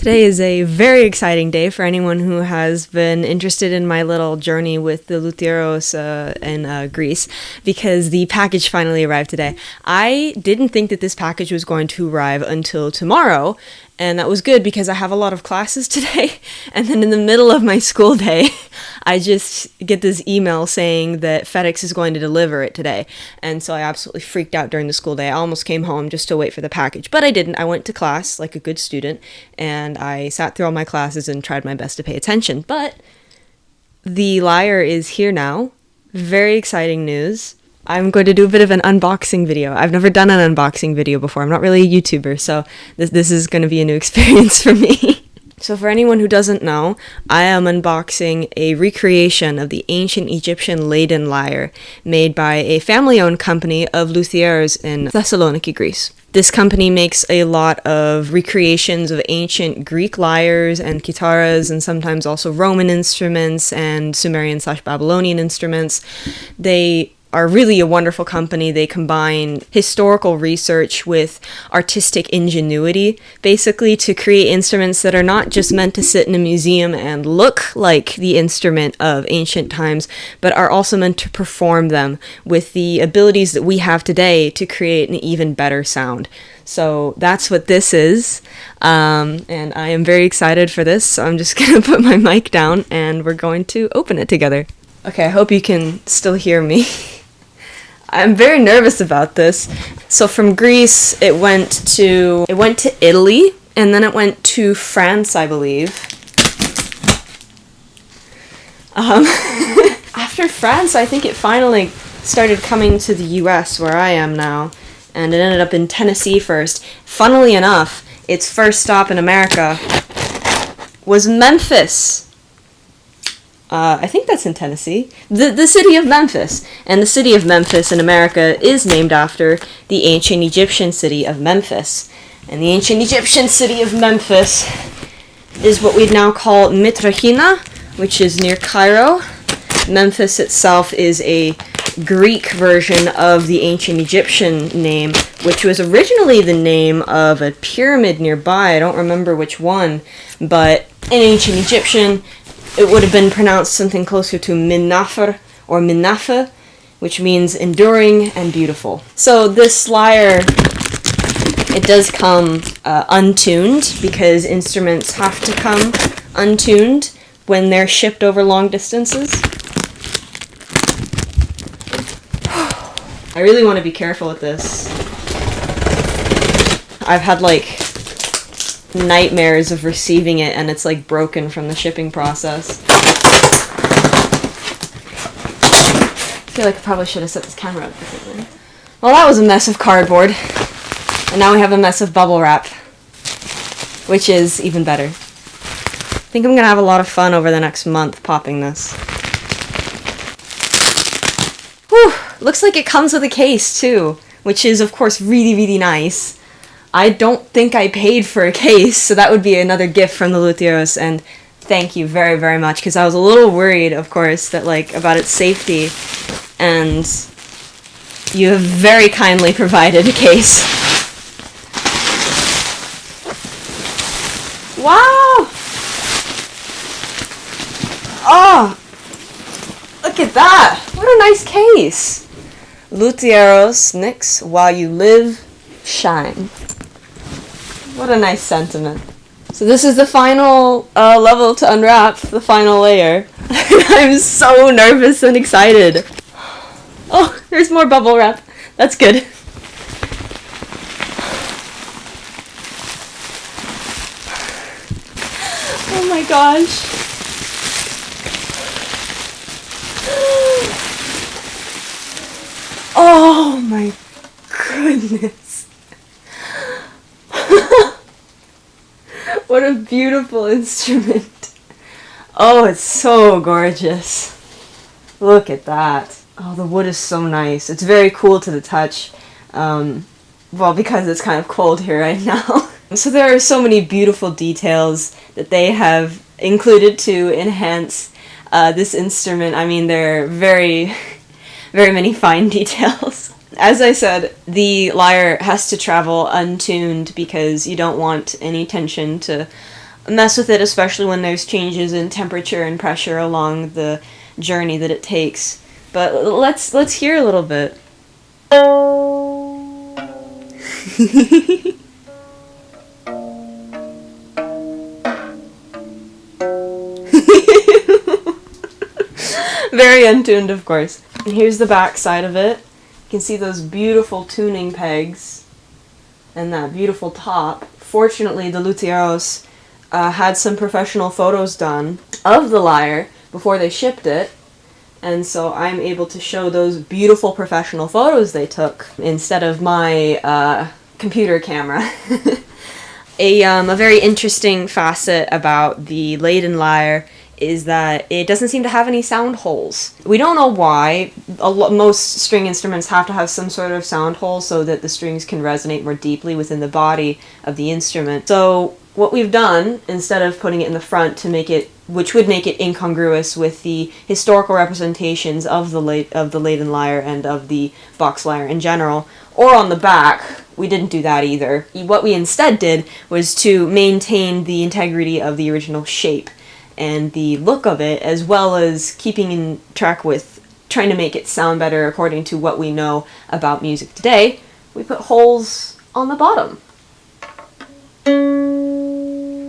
Today is a very exciting day for anyone who has been interested in my little journey with the Luthieros in Greece, because the package finally arrived today. I didn't think that this package was going to arrive until tomorrow, and that was good because I have a lot of classes today, and then in the middle of my school day, I just get this email saying that FedEx is going to deliver it today, and so I absolutely freaked out during the school day. I almost came home just to wait for the package, but I didn't. I went to class like a good student, and I sat through all my classes and tried my best to pay attention. But the Lyre is here now. Very exciting news. I'm going to do a bit of an unboxing video. I've never done an unboxing video before. I'm not really a YouTuber, so this is going to be a new experience for me. So for anyone who doesn't know, I am unboxing a recreation of the ancient Egyptian Leiden lyre made by a family-owned company of Luthieros in Thessaloniki, Greece. This company makes a lot of recreations of ancient Greek lyres and kitaras, and sometimes also Roman instruments and Sumerian/Babylonian instruments. They are really a wonderful company. They combine historical research with artistic ingenuity, basically to create instruments that are not just meant to sit in a museum and look like the instrument of ancient times, but are also meant to perform them with the abilities that we have today to create an even better sound. So that's what this is, and I am very excited for this, so I'm just gonna put my mic down and we're going to open it together. Okay, I hope you can still hear me. I'm very nervous about this. So from Greece, it went to Italy, and then it went to France, I believe. After France, I think it finally started coming to the US, where I am now, and it ended up in Tennessee first. Funnily enough, its first stop in America was Memphis. I think that's in Tennessee. The city of Memphis. And the city of Memphis in America is named after the ancient Egyptian city of Memphis. And the ancient Egyptian city of Memphis is what we'd now call Mitrahina, which is near Cairo. Memphis itself is a Greek version of the ancient Egyptian name, which was originally the name of a pyramid nearby. I don't remember which one, but in ancient Egyptian, it would have been pronounced something closer to Minafr or Minafa, which means enduring and beautiful. So this lyre, it does come untuned, because instruments have to come untuned when they're shipped over long distances. I really want to be careful with this. I've had nightmares of receiving it, and it's broken from the shipping process. I feel like I probably should have set this camera up differently. Well, that was a mess of cardboard, and now we have a mess of bubble wrap, which is even better. I think I'm gonna have a lot of fun over the next month popping this. Whew! Looks like it comes with a case too, which is of course really, really nice. I don't think I paid for a case, so that would be another gift from the Luthieros, and thank you very, very much, because I was a little worried, of course, that about its safety, and you have very kindly provided a case. Wow! Oh! Look at that! What a nice case! Luthieros, Nix, while you live, shine. What a nice sentiment. So this is the final level to unwrap, the final layer. I'm so nervous and excited. Oh, there's more bubble wrap. That's good. Oh my gosh. Oh my goodness. What a beautiful instrument. Oh, it's so gorgeous. Look at that. Oh, the wood is so nice. It's very cool to the touch. Well, because it's kind of cold here right now. So there are so many beautiful details that they have included to enhance this instrument. I mean, there are very, very many fine details. As I said, the lyre has to travel untuned because you don't want any tension to mess with it, especially when there's changes in temperature and pressure along the journey that it takes. But let's hear a little bit. Very untuned, of course. And here's the back side of it. You can see those beautiful tuning pegs and that beautiful top. Fortunately, the Luthieros had some professional photos done of the lyre before they shipped it, and so I'm able to show those beautiful professional photos they took instead of my computer camera. A very interesting facet about the Leyden lyre is that it doesn't seem to have any sound holes. We don't know why. Most string instruments have to have some sort of sound hole so that the strings can resonate more deeply within the body of the instrument. So what we've done, instead of putting it in the front to make it, which would make it incongruous with the historical representations of the Leyden lyre and of the box lyre in general, or on the back, we didn't do that either. What we instead did was to maintain the integrity of the original shape and the look of it, as well as keeping in track with trying to make it sound better according to what we know about music today. We put holes on the bottom.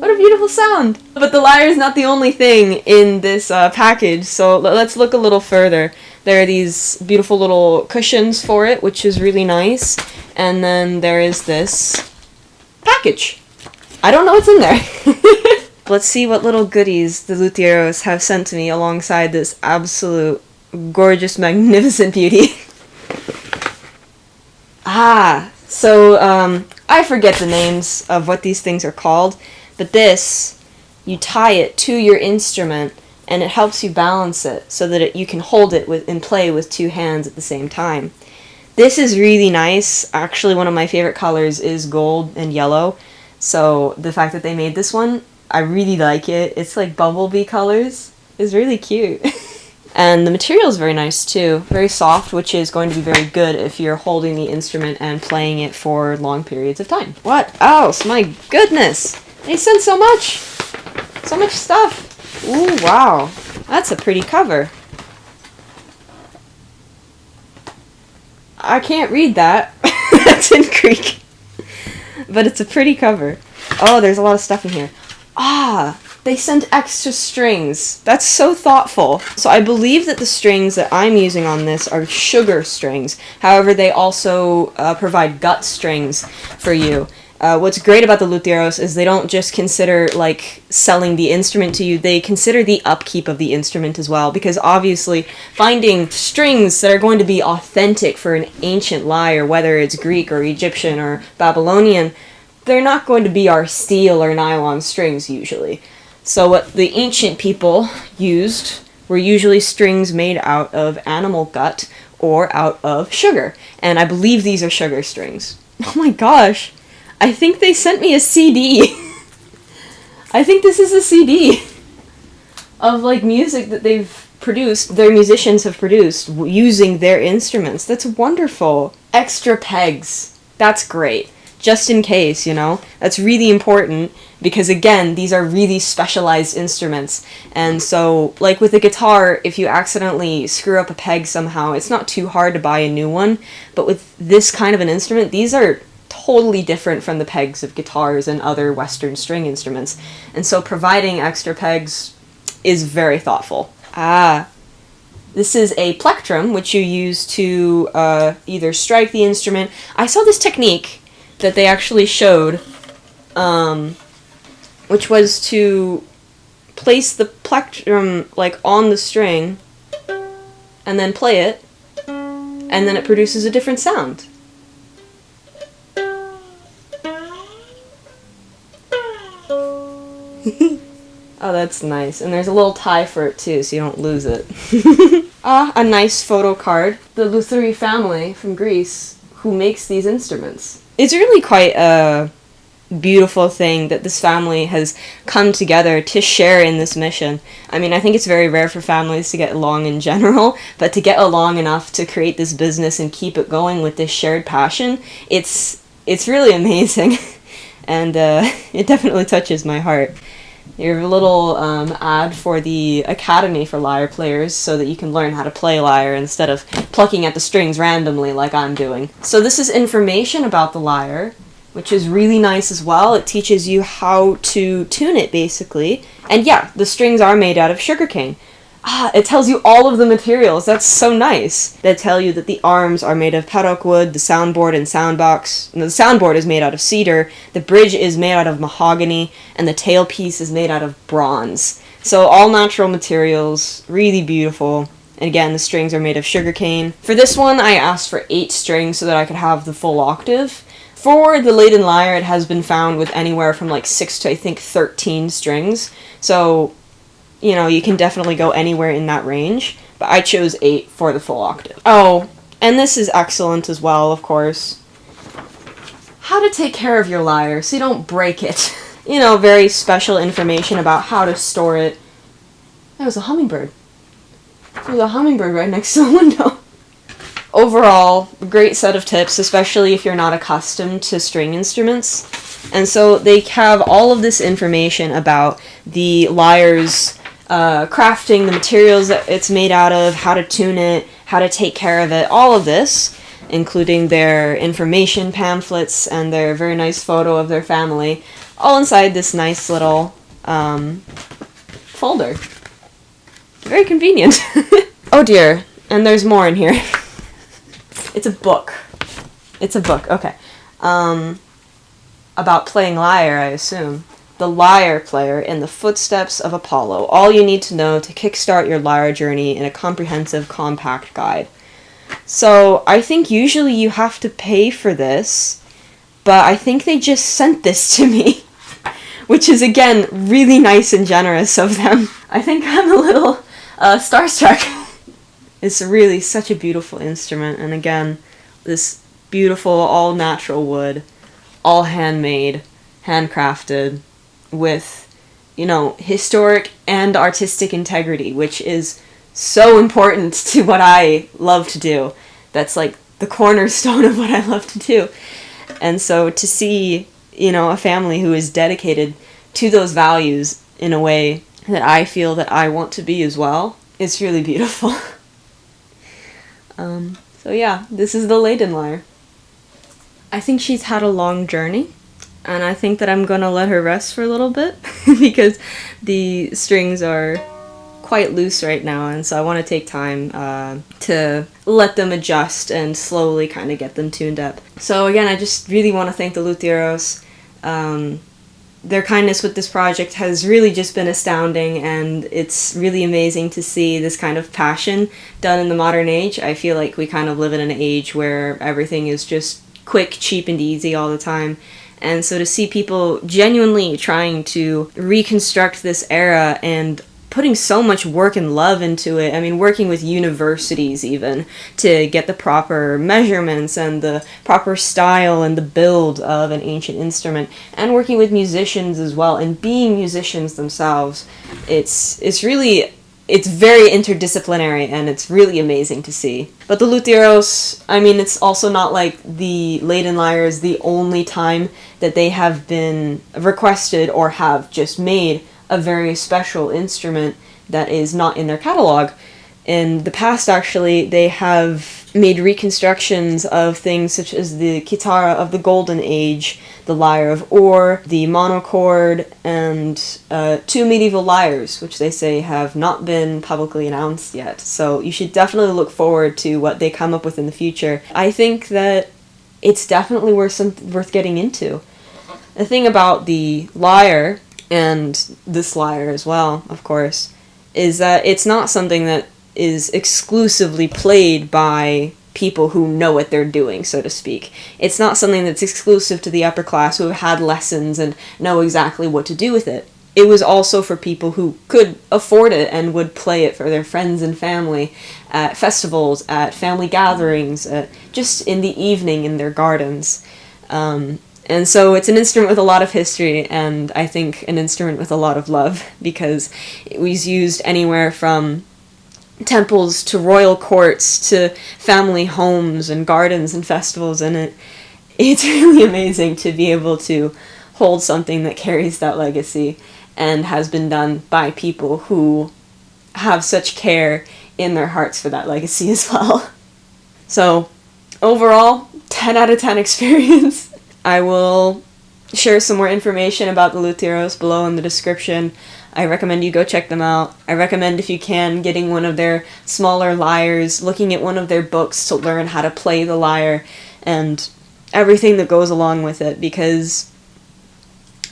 What a beautiful sound! But the lyre is not the only thing in this package, so let's look a little further. There are these beautiful little cushions for it, which is really nice, and then there is this package. I don't know what's in there. Let's see what little goodies the Luthieros have sent to me alongside this absolute gorgeous, magnificent beauty. So I forget the names of what these things are called, but this, you tie it to your instrument and it helps you balance it so that you can hold it and play with two hands at the same time. This is really nice. Actually, one of my favorite colors is gold and yellow, so the fact that they made this one, I really like it. It's like bumblebee colors. It's really cute. And the material is very nice too. Very soft, which is going to be very good if you're holding the instrument and playing it for long periods of time. What else? My goodness! They sent so much! So much stuff! Ooh, wow. That's a pretty cover. I can't read that. That's in Greek. But it's a pretty cover. Oh, there's a lot of stuff in here. They sent extra strings. That's so thoughtful. So I believe that the strings that I'm using on this are sugar strings. However, they also provide gut strings for you. What's great about the Luthieros is they don't just consider like selling the instrument to you, they consider the upkeep of the instrument as well, because obviously finding strings that are going to be authentic for an ancient lyre, whether it's Greek or Egyptian or Babylonian, they're not going to be our steel or nylon strings usually. So what the ancient people used were usually strings made out of animal gut or out of sugar. And I believe these are sugar strings. Oh my gosh! I think they sent me a CD! I think this is a CD of like music that they've produced, their musicians have produced using their instruments. That's wonderful. Extra pegs. That's great. Just in case, you know? That's really important because, again, these are really specialized instruments. And so, like with a guitar, if you accidentally screw up a peg somehow, it's not too hard to buy a new one. But with this kind of an instrument, these are totally different from the pegs of guitars and other Western string instruments. And so providing extra pegs is very thoughtful. This is a plectrum, which you use to either strike the instrument. I saw this technique that they actually showed, which was to place the plectrum like on the string and then play it, and then it produces a different sound. Oh, that's nice. And there's a little tie for it too, so you don't lose it. A nice photo card. The Luthieros family from Greece who makes these instruments. It's really quite a beautiful thing that this family has come together to share in this mission. I mean, I think it's very rare for families to get along in general, but to get along enough to create this business and keep it going with this shared passion, it's really amazing. and it definitely touches my heart. You have a little ad for the Academy for lyre players so that you can learn how to play lyre instead of plucking at the strings randomly like I'm doing. So this is information about the lyre, which is really nice as well. It teaches you how to tune it, basically. And yeah, the strings are made out of sugarcane. It tells you all of the materials. That's so nice. They tell you that the arms are made of paddock wood, the soundboard and soundbox. No, the soundboard is made out of cedar, the bridge is made out of mahogany, and the tailpiece is made out of bronze. So all natural materials, really beautiful. And again, the strings are made of sugarcane. For this one, I asked for 8 strings so that I could have the full octave. For the Leiden lyre, it has been found with anywhere from like 6 to I think 13 strings. So you know, you can definitely go anywhere in that range, but I chose 8 for the full octave. Oh, and this is excellent as well, of course. How to take care of your lyre so you don't break it. You know, very special information about how to store it. That was a hummingbird. There's a hummingbird right next to the window. Overall, great set of tips, especially if you're not accustomed to string instruments. And so they have all of this information about the lyre's crafting, the materials that it's made out of, how to tune it, how to take care of it, all of this, including their information pamphlets and their very nice photo of their family, all inside this nice little folder. Very convenient. Oh dear, and there's more in here. It's a book. It's a book, okay. About playing lyre, I assume. The Lyre Player in the Footsteps of Apollo. All you need to know to kickstart your lyre journey in a comprehensive, compact guide. So, I think usually you have to pay for this, but I think they just sent this to me, which is, again, really nice and generous of them. I think I'm a little starstruck. It's really such a beautiful instrument, and again, this beautiful, all-natural wood, all handmade, handcrafted, with, you know, historic and artistic integrity, which is so important to what I love to do. That's like the cornerstone of what I love to do. And so to see, you know, a family who is dedicated to those values in a way that I feel that I want to be as well, it's really beautiful. So yeah, this is the Leiden lyre. I think she's had a long journey. And I think that I'm gonna let her rest for a little bit because the strings are quite loose right now, and so I want to take time to let them adjust and slowly kind of get them tuned up. So again, I just really want to thank the Luthieros. Their kindness with this project has really just been astounding, and it's really amazing to see this kind of passion done in the modern age. I feel like we kind of live in an age where everything is just quick, cheap, and easy all the time. And so to see people genuinely trying to reconstruct this era and putting so much work and love into it, I mean, working with universities even to get the proper measurements and the proper style and the build of an ancient instrument, and working with musicians as well, and being musicians themselves, it's very interdisciplinary, and it's really amazing to see. But the Luthieros, I mean, it's also not like the Leiden lyre is the only time that they have been requested or have just made a very special instrument that is not in their catalog. In the past, actually, they have made reconstructions of things such as the Kitara of the Golden Age, the Lyre of Ur, the monochord, and 2 medieval lyres, which they say have not been publicly announced yet. So you should definitely look forward to what they come up with in the future. I think that it's definitely worth getting into. The thing about the lyre, and this lyre as well, of course, is that it's not something that is exclusively played by people who know what they're doing, so to speak. It's not something that's exclusive to the upper class who have had lessons and know exactly what to do with it. It was also for people who could afford it and would play it for their friends and family at festivals, at family gatherings, just in the evening in their gardens. And so it's an instrument with a lot of history, and I think an instrument with a lot of love, because it was used anywhere from temples to royal courts to family homes and gardens and festivals, and it's really amazing to be able to hold something that carries that legacy and has been done by people who have such care in their hearts for that legacy as well. So, overall, 10 out of 10 experience. I will share some more information about the Luthieros below in the description. I recommend you go check them out. I recommend, if you can, getting one of their smaller lyres, looking at one of their books to learn how to play the lyre, and everything that goes along with it, because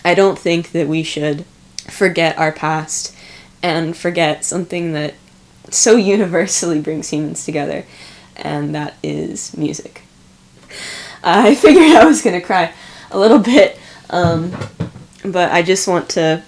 I don't think that we should forget our past and forget something that so universally brings humans together, and that is music. I figured I was going to cry a little bit, but I just want to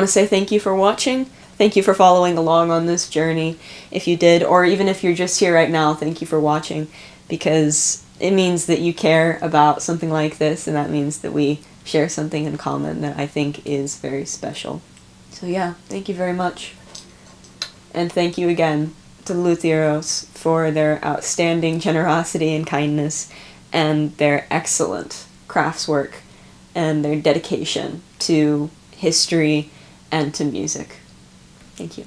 say thank you for watching. Thank you for following along on this journey. If you did, or even if you're just here right now, thank you for watching, because it means that you care about something like this, and that means that we share something in common that I think is very special. So yeah, thank you very much. And thank you again to the Luthieros for their outstanding generosity and kindness, and their excellent craftswork, and their dedication to history and to music. Thank you.